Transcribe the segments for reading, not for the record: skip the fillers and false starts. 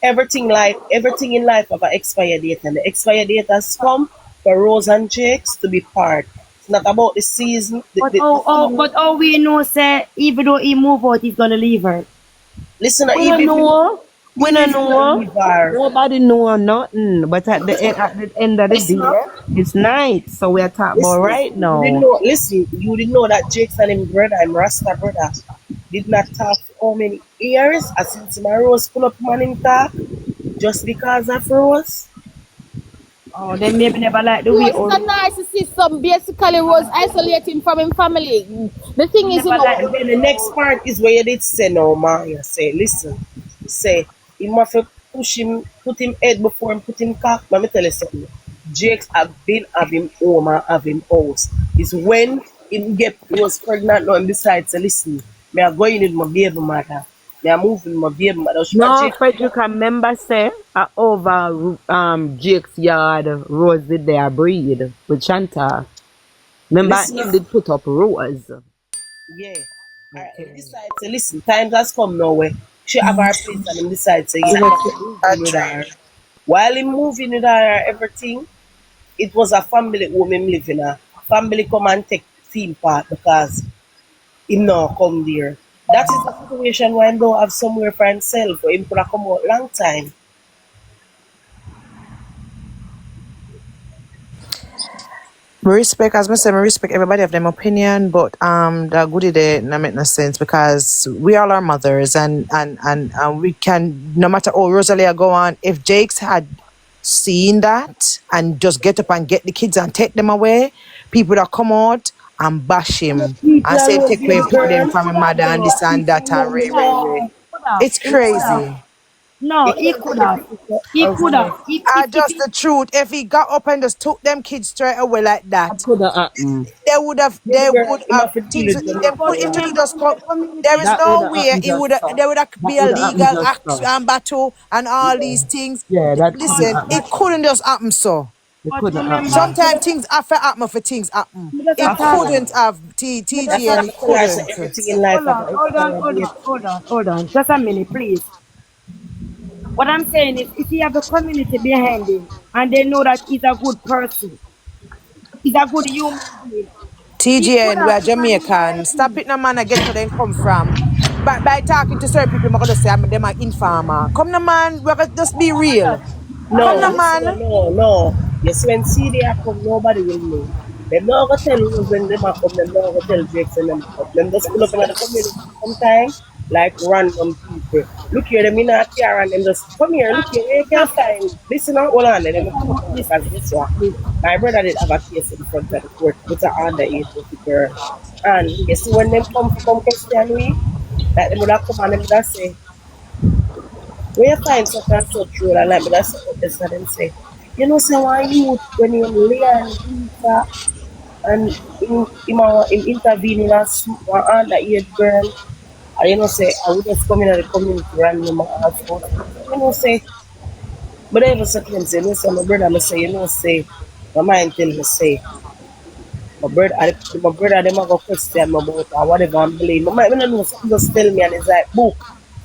everything in life have an expired date, and the expired date has come for Rose and Jakes to be part. It's not about the season. But we know, say, even though he move out, he's gonna leave her. Listen, We even don't know. We even don't if you don't know. leave her, Nobody know nothing. But at the end of the listen up. day, it's night. So we are talking about Listen, right you didn't now. know. Listen, you didn't know that Jakes and him brother, him Rasta brother, did not talk for how many years? And since my Rose pull up man him talk, just because of Rose. Oh, they maybe never like the way Rose is or a narcissist. So basically, Rose isolating from his family. The thing is, never like And the then way the next part is where you did say no man. You say, listen, you say he must have push him, put him head before him put him cock. Let me tell you something. Jakes have been have him home and have him house. It's when him get was pregnant now and decides to listen. Me are going with my baby mother. Me are moving my baby mother. She No, Jake, Frederick, remember say over Jake's yard, Rose did their breed with Chantal. Remember listen him up. did put up Rose. Yeah. Alright, him decide to listen. Time has come now where she have her place and him decide to Give him it have to move a in with try. her. While him moving with her everything, it was a family home him live in a family come and take theme part because him now come there. That is the situation why him don't have somewhere for himself for him could have come out long time. Me respect, as I say, me respect everybody have them opinion, but the goodie there not make no sense because we all are mothers and we can no matter how Rosalie go on, if Jakes had seen that and just get up and get the kids and take them away, people that come out and bash him People and say alone take away baby them girl. from my mother and this and People that and alone ray them ray now. ray. could have. It's He could have. crazy. No, You he can't could take have. the sister He as could have. well. If Just he the truth. If he got up and just took them kids straight away like That that, could have happened. Baby they girl, would him have have to deal things with with them but put Jamaica. him to the remember just in come. the There is community, That would no have way happened it just would so. there would That be a would have happened legal just act so. and battle and all these things. Yeah, that could have Listen, it happened. couldn't just happen so. It but could have happened. remember, Sometimes things have to happen for things happen. me just a It talk. couldn't Absolutely. have Me That's just TG why a, and I it tell her say couldn't. everything in life have an expired date. hold on. Just a minute, please. What I'm saying is, if you have a community behind him and they know that he's a good person, he's a good human being, he could TGN, we have are even Jamaican. behind Stop him. it, no man. I get where they come from. But by talking to certain people, I'm gonna say them are informer. Come, no man. We're gonna just be Hold real. on. Come, Hold No, no on. listen, man. no. Yes, when CD a come, nobody will know. Them not gonna tell Rose when them a come, them not gonna tell Jakes and them a come. Them just pull up in the community sometime, like random people. Look here, them in a car and them just come here, look here, you can find. Listen now, hold on, and then them come out This, because guess what? My brother did have a case in front of the court with an underage little girl. And you see when them come to come question me, like them would have come and them would have say, where you find such and such role and like me that's what they say them say. You know say one youth when him lay and Lisa and him intervene in a one underage girl and you know say I would just come in the community random and ask for you know say but I ever say to them say you know say my brother me say you know say my mind tell me say my brother them a go question me about or whatever I'm believe. My mind me no know something just tell me and it's like book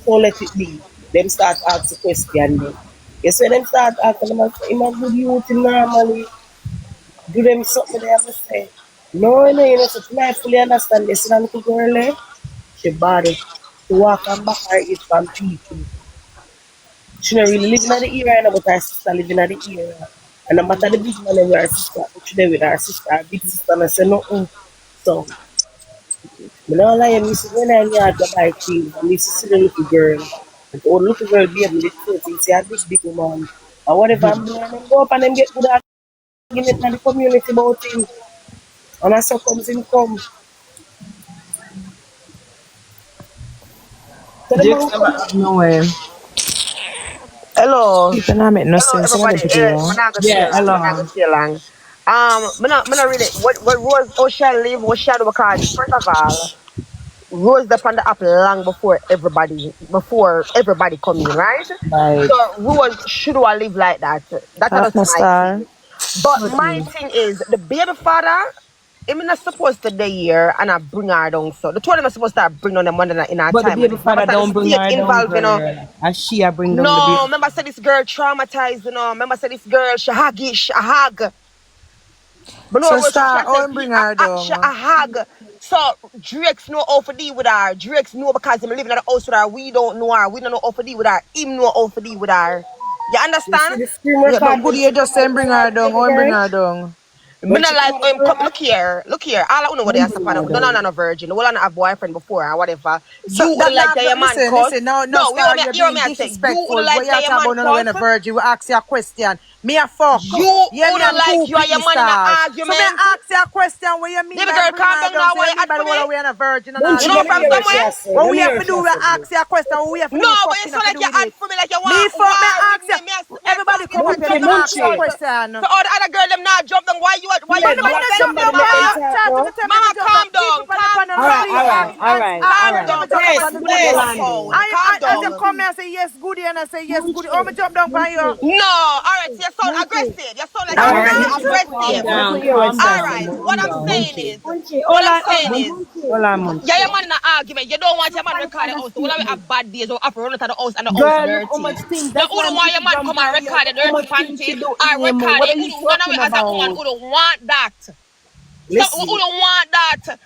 so let it be. Them start asking question then. You see them start asking them and say him a good youth him normally do them something they have to say. No, you know, so tonight I fully understand this and little girl she bad. She walk and back her eat from people. She not really living in the area, but her sister living in the area. And no matter the big man with her sister, she there with her sister, her big sister, and I say nothing. So, me not lie, me see when I'm yard to buy things, and me see the little girl. And the old little girl be able to do things, see a big woman. And whatever I'm doing, and them go up and them get good argument in the community about him. And I saw comes him come. So them Jakes man never come. have no way. Hello. People not make no Hello, sense. Some of everybody. them people I'm wrong. not gonna stay Yeah, long. I'm not gonna hello. stay long. I'm not really. What Rose? Oh, shall leave? What shadow? Because first of all, Rose up on the app long before everybody come in, right? Like, So Rose should have live like that. That's half just my my star. thing. But my Totally. thing is the baby father. I'm not supposed to the year and I bring her down. So the two of them are supposed to bring on them one in our But the time. And baby this remember father said the don't bring state her down, involved, girl. And she a bring down the No, baby. remember said this girl traumatized, Remember said this girl she huggy, she a hug. But no, So Rose, she star, said, oh, and bring her she a down. hug. So Drake's know how to deal with her. Drake's know because him living in the house with her. We don't know her. We don't know how to deal with her. Him know how to deal with her. You You see understand? the screen Yeah, but record good when you she just come out saying the bring her garage, down. baby Oh, and bring girl? her down. Me When not she like come out the garage, look here. All I know what they Don't are bring support. her None down. of a virgin. Well, I have boyfriend before or whatever. So You would that like your man listen, cuss. listen. No, no, No, star, you're hear being me. I say you would disrespectful. What like you your talk man about? No, when a cuss. virgin, we ask you a question. Me a fuck. You Yeah, me would a like cool you and your pretty man in an star. So me argument. ask you a question. What you mean Baby by girl, bring calm her down down? now. So Why you you mean add by the for me? whole we a virgin and all Bunchy, You them know let me from hear things? what she somewhere? has said. What Let we me hear have what to she do? has We said, ask Bunchy. you a question. What we have to do? No, We but you fucking have sound to like do you with add it. for me like you Me want fuck. Me war with ask you. me. Me Everybody talk, me come fi up here. Let jump Bunchy, me down and ask you a Bunchy. shout. question. So all the other girl them not jump down. You But let nobody black not aggressive, jump somebody down, make mama. them mama? talk Chat to me, now. tell me Mama, to jump down. calm Keep down, it on the calm panel, All right, please. all down, right, all right, all calm And right. let me down. jump down Bless, on the Bless, goodie. bless. microphone. Yolande. Calm As you down. come here and say yes, goodie, and I say yes, goodie. Oh, me Munchie. jump down by you. Munchie. No, all right. So you sound Munchie. aggressive. You sound like All you're I'm right, really not. calm aggressive. Let down, me hear what calm she has All said, down, right. Bunchy. What calm I'm down. saying Munchie. is, Munchie, what hold I'm on, saying is, Munchie. Mm. Hold on, yeah, your Munchie. man in an argument. You don't want your Look man on the recording kind the of house. So what have statement. bad days or after run out of the house and the house Girl, look how dirty. much things. You That's why wouldn't I'm want your to man jump come and on you. record the Look how dirty much things panty she do or in him. record What it. are you None of talking it as a woman about? wouldn't want that. So who Listen, don't want that?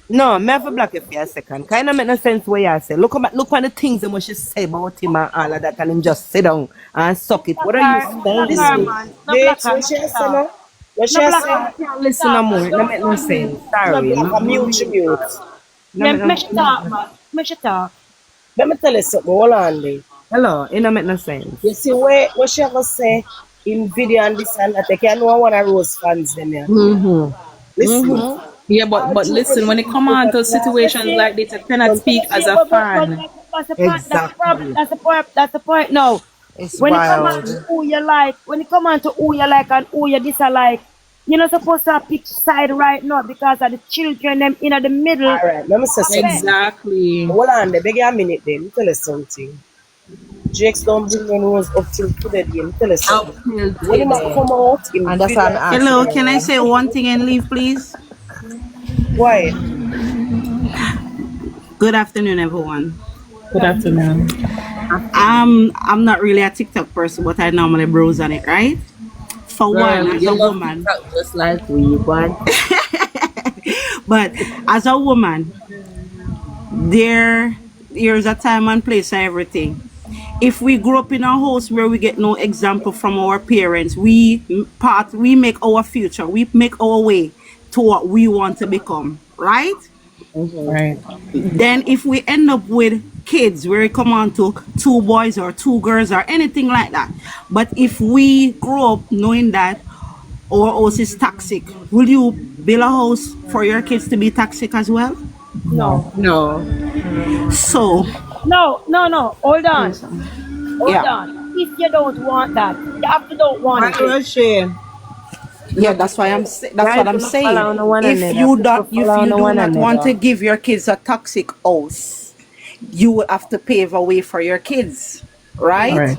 No, me have to block you for a second. Kind of make no sense what you say. Look on the things that she say about him and all of that, and him just sit down and suck it. What are you no saying? listen. Man? No black Babes, her, what no she she has said talk. now? What she No has black said? her, can't listen no more. No make no sense. No Sorry. black No, a no mute, she real mute. talk. No make no, Me she no make talk, no man. Me she talk. Let me tell you something. Hold on there. Hello, it no make no sense. You see what she ever say in video and this and that, they can know one of Rose fans them here. Mm-hmm. Listen, Mm-hmm. Yeah, all but through listen, when it everything come is on a to class. You situations see? like this, I cannot Don't speak you as See, a but fan. that's the point. That's the problem. Exactly. That's the point. That's the point. No, It's when it come wild. on to who you like, when it come on to who you like and who you dislike, you're not supposed to pick side right now because of the children them in the middle. all right, let me say Okay. something. Exactly. Hold on there, beg you a minute then. Let me tell you something. Jakes don't bring no Rose up till today. Let me tell you Up something. till When him a today. come out in And that's why video I'm and this and Hello, asking. can I that, say one thing and leave, please? why? Good afternoon, everyone. Good afternoon. I'm not really a TikTok person, but I normally browse on it, right? For one, Girl, as you a love woman, TikTok just like we want. but as a woman, there's a time and place for everything. If we grow up in a house where we get no example from our parents, we make our future, we make our way to what we want to become, right? Mm-hmm. Right. Then if we end up with kids where it come on to two boys or two girls or anything like that, but if we grow up knowing that our house is toxic, will you build a house for your kids to be toxic as well? No. No. So No. Hold on. Hold yeah, on. If you don't want that, you have to don't want Why it. Roche? yeah, that's what Guys, I'm gonna follow saying. on one If another. you don't, People if follow you on do one not want to another. give your kids a toxic house, you will have to pave a way for your kids, All right? right.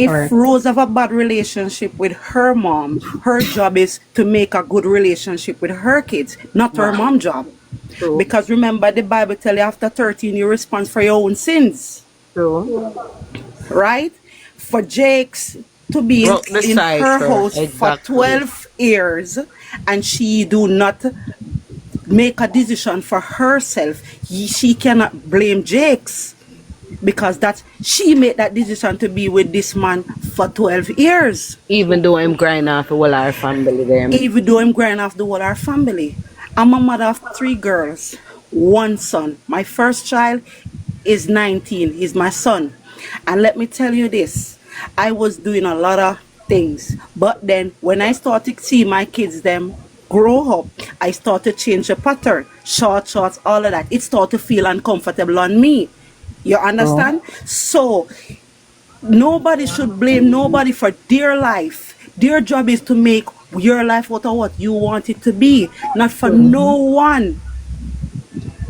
All If right. Rose have a bad relationship with her mom, her job is to make a good relationship with her kids, not her Right. mom job. True. Because remember, the Bible tell you after 13 you respond for your own sins, True. right? For Jake's to be Broke the in her cipher. house for Exactly. 12 years and she do not make a decision for herself, she cannot blame Jake's because that she made that decision to be with this man for 12 years. Even though I'm crying off all our family them. Even though I'm growing off the whole our family. I'm a mother of three girls, one son. My first child is 19. He's my son. And let me tell you this, I was doing a lot of things. But then when I started to see my kids them grow up, I started to change the pattern. Shorts, all of that. It started to feel uncomfortable on me. You True. understand? So nobody should blame nobody for their life. Their job is to make your life out of what you want it to be, not for no one.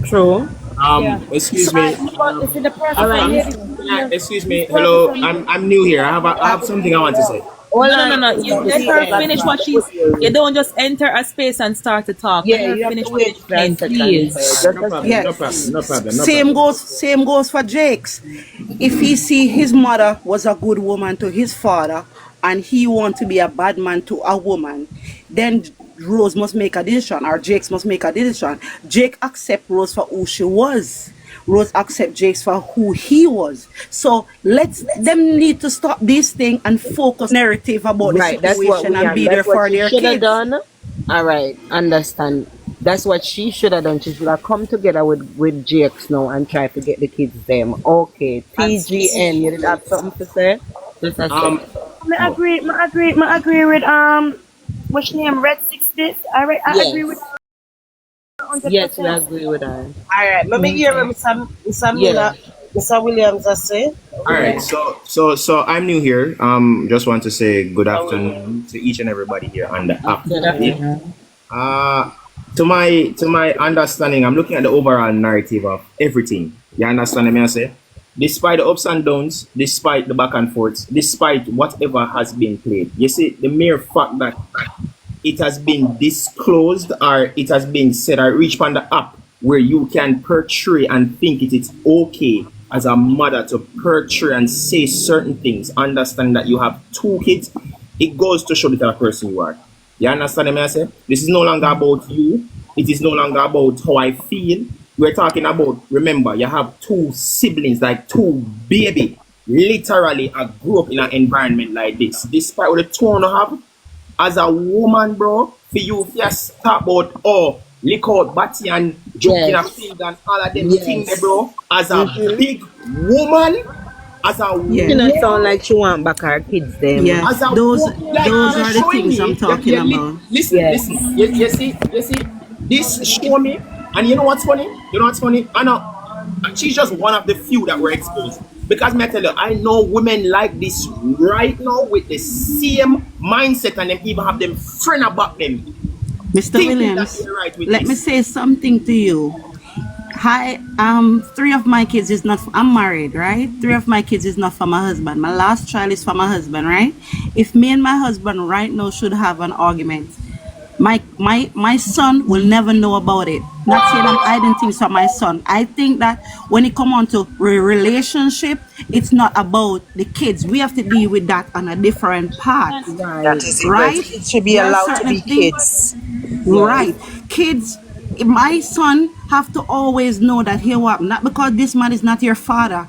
True. Yeah. So, Excuse me. but you see the All process I right, hear I'm this listen. here. excuse This me. process Hello. I I'm hear. I'm new here. I have something I want to say. Hold No, no, no, on, no. hold You on, let see her them finish what talk. she's. You don't just enter a space and start to talk. Let Yeah, her you have to finish what wait she's for a saying, second please. first. Just No a problem, Yeah. no problem, no problem, no Same problem. goes for Jake's. If he see his mother was a good woman to his father and he want to be a bad man to a woman, then Rose must make a decision or Jake's must make a decision. Jake accept Rose for who she was. Rose accept Jake's for who he was. So let's them need to stop this thing and focus narrative about the Right, that's what situation we and and be there that's what for she their should have kids. done. All right, understand. That's what she should have done. She should have come together with Jakes now and try to get the kids them. Okay, And TGN, you did have something to say? Just a Um, second. oh, I agree with what's your name, Red 60. I agree with Yes, yes, we 100%. agree with her. alright, let me hear what Mr. Yeah. Miller, Mr. Williams I say. all right. So I'm new here. Just want to say good Mr. Williams. afternoon to each and everybody here on the app. After Yeah. that. Uh, to my understanding, I'm looking at the overall narrative of everything. You understand me? I say, despite the ups and downs, despite the back and forths, despite whatever has been played, you see, the mere fact that it has been disclosed or it has been said or reached on the app where you can portray and think it is okay as a mother to portray and say certain things, understand that you have two kids, it goes to show the type of person you are. You understand me? I say this is no longer about you. It is no longer about how I feel. We're talking about, remember, you have two siblings, like two baby. Literally, I grew up in an environment like this. Despite what the two and a half, as a woman, bro, for you just talk about lick out body and joking a Yes. finger and all of them things, there, Yes. bro. As a Mm-hmm. big woman, as a She Yeah. not woman, sound like she want back her kids them. Yeah. as a Those woman, like those you're are the showing things I'm me, talking about. listen, listen, Yes. you see, this show me, and you know what's funny? You know what's funny? I know she's just one of the few that were exposed. Because me I tell you, I know women like this right now with the same mindset, and them even have them friend about them Mr. thinking that Williams, they're right with let me this. say something to you. Hi, three of my kids is not. I'm married, right? Three of my kids is not for my husband. My last child is for my husband, right? If me and my husband right now should have an argument, my son will never know about it. Not saying I'm hiding things from my son. I think that when it come on to relationship, it's not about the kids. We have to deal with that on a different path, That Right. is it. Well, right? kids should be There are allowed to certain be things. kids. Yes. Right. Kids, my son have to always know that here what not because this man is not your father.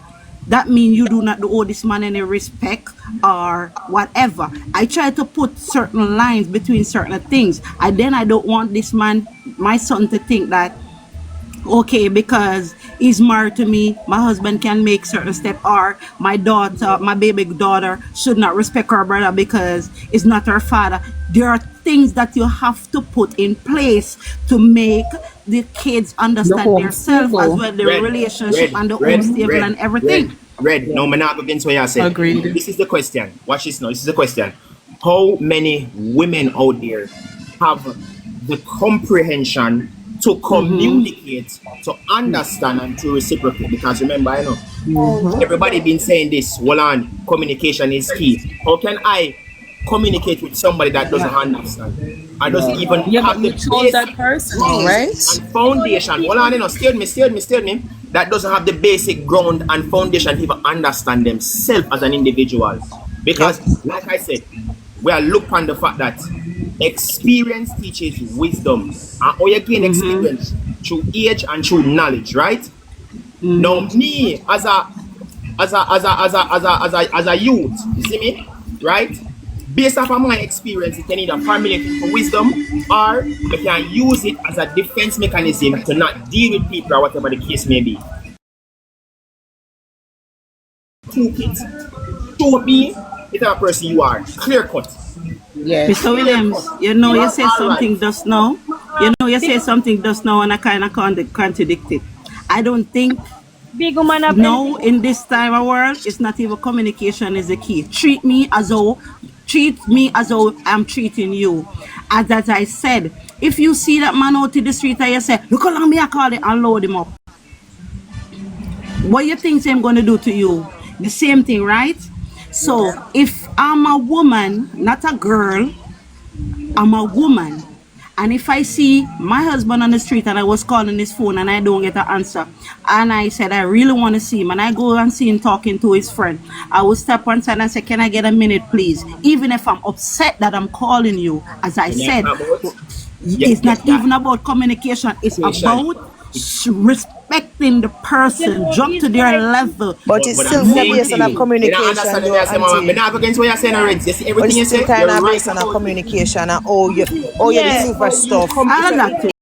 That means you do not owe this man any respect or whatever. I try to put certain lines between certain things. I don't want this man, my son, to think that okay, because he's married to me, my husband can make certain step, or my daughter, my baby daughter should not respect her brother because it's not her father. There are things that you have to put in place to make the kids The understand home themselves as stable. well, the Red, relationship red, and the home red, stable red, and everything. red, red. Yes. No, man, not against what you said. Agreed. This is the question. Watch this now. This is the question. How many women out there have the comprehension to communicate, to understand, and to reciprocate? Because remember, I know everybody been saying this. Hold on, communication is key. How can I communicate with somebody that doesn't understand? I doesn't Yes. even Yeah, but have you the chose basic that person, This is right? it. and foundation. Hold on, you know, steer me. That doesn't have the basic ground and foundation to even understand themselves as an individual. Yep. Because, like I said, we are look on the fact that experience teaches wisdom. And how you gain experience through age and through knowledge, right? Now, me as a youth, you see me, right? Based off of my experience, it can either formulate it for wisdom or you can use it as a defense mechanism to not deal with people or whatever the case may be. Two kids, show me the type of person you are. Clear cut. Yes. Mr. Clear cut. Williams, you know You you are say all right. something just now. You know you say something just now and I kind of contradict it. I don't think Big woman have no, anything. in this time of world, it's not even communication is the key. Treat me as though I'm treating you. As I said, if you see that man out in the street and you say, look how long me I call it and load him up. What you think I'm gonna do to you? The same thing, right? So if I'm a woman, not a girl, I'm a woman. And if I see my husband on the street and I was calling his phone and I don't get an answer, and I said I really want to see him, and I go and see him talking to his friend, I will step on side and say, "Can I get a minute, please?" Even if I'm upset that I'm calling you, as I said, it's not even about communication. It's about respecting the person, jump to their level. But it's But still I'm kind of saying based to on a you, you don't communication, understand me, though, I say, Mama, I'm auntie. not against what you're saying already. You see, But everything it's you still say, kind you're of right based on a about it. communication and oh you the Yeah, super stuff. I love that too.